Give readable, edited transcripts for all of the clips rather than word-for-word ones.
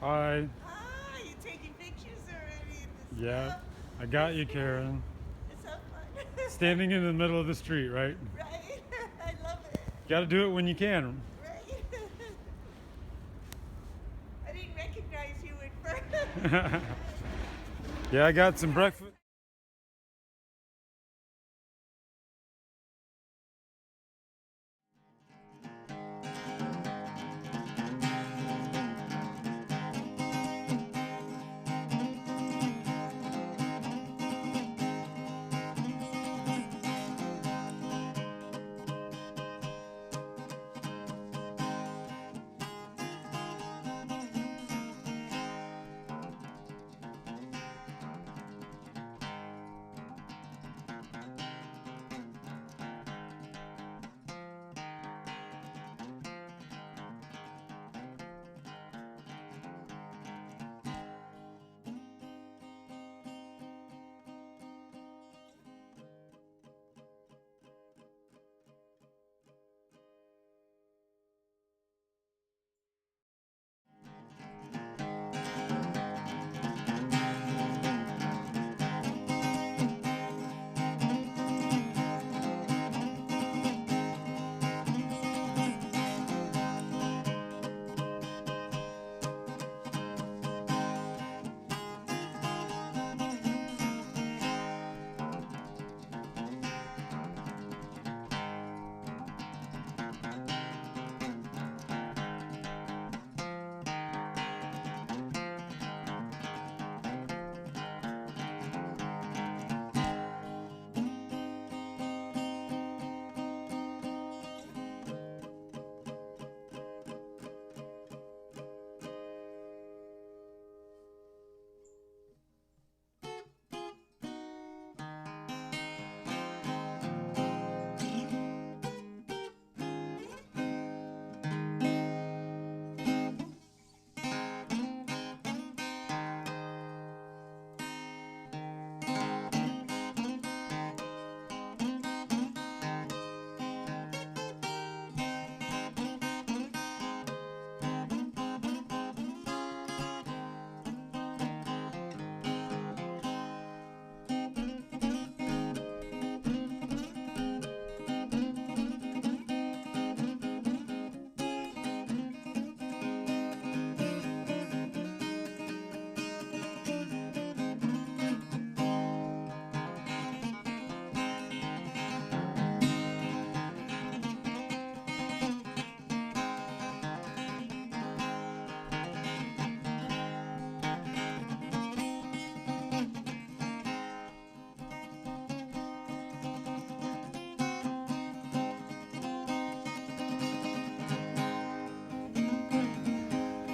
Hi. Ah, you taking pictures already in the Yeah, stuff? I got you, Karen. It's so fun. Standing in the middle of the street, right? Right? I love it. Got to do it when you can. Right? I didn't recognize you at first. Yeah, I got some breakfast.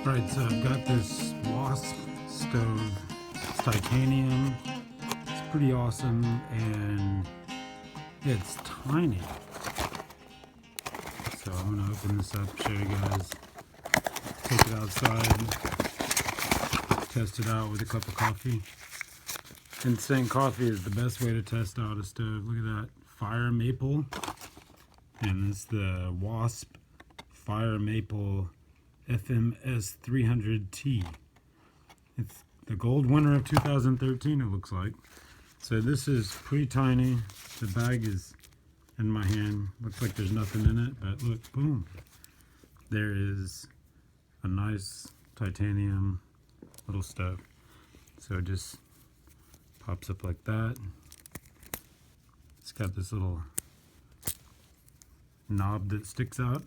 Right, so I've got this wasp stove. It's titanium. It's pretty awesome, and it's tiny. So I'm gonna open this up, show you guys. Take it outside, test it out with a cup of coffee. Instant coffee is the best way to test out a stove. Look at that, fire maple, and it's the wasp fire maple FMS 300T. It's the gold winner of 2013, it looks like. So this is pretty tiny. The bag is in my hand. Looks like there's nothing in it, but look, boom. There is a nice titanium little stove. So it just pops up like that. It's got this little knob that sticks out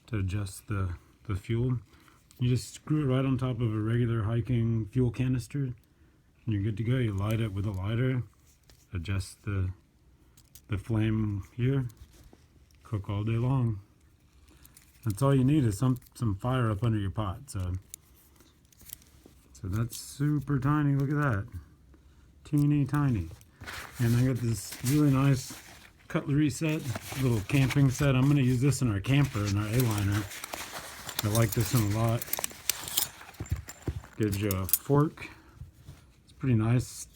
to adjust the fuel. You just screw it right on top of a regular hiking fuel canister and you're good to go. You light it with a lighter, adjust the flame here, cook all day long. That's all you need is some fire up under your pot. So that's super tiny. Look at that, teeny tiny. And I got this really nice cutlery set, little camping set. I'm going to use this in our camper, in our A-liner. I like this one a lot. Gives you a fork. It's pretty nice,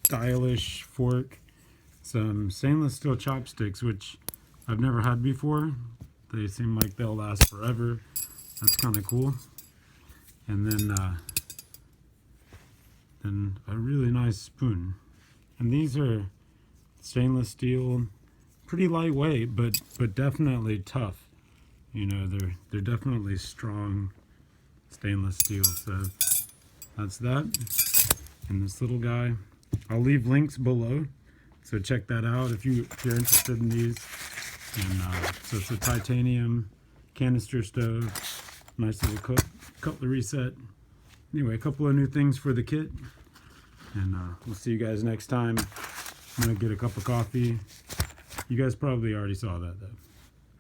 stylish fork. Some stainless steel chopsticks, which I've never had before. They seem like they'll last forever. That's kind of cool. and then a really nice spoon. And these are stainless steel, pretty lightweight, but definitely tough. You know, they're definitely strong stainless steel. So that's that. And this little guy, I'll leave links below, so check that out if you're interested in these. And so it's a titanium canister stove, nice little cutlery set. Anyway, a couple of new things for the kit, and we'll see you guys next time. I'm gonna get a cup of coffee. You guys probably already saw that though.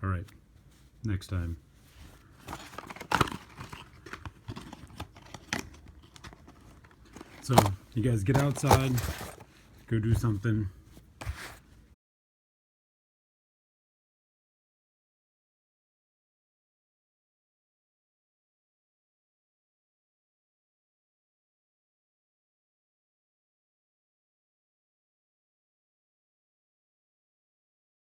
All right, next time. So you guys get outside, go do something.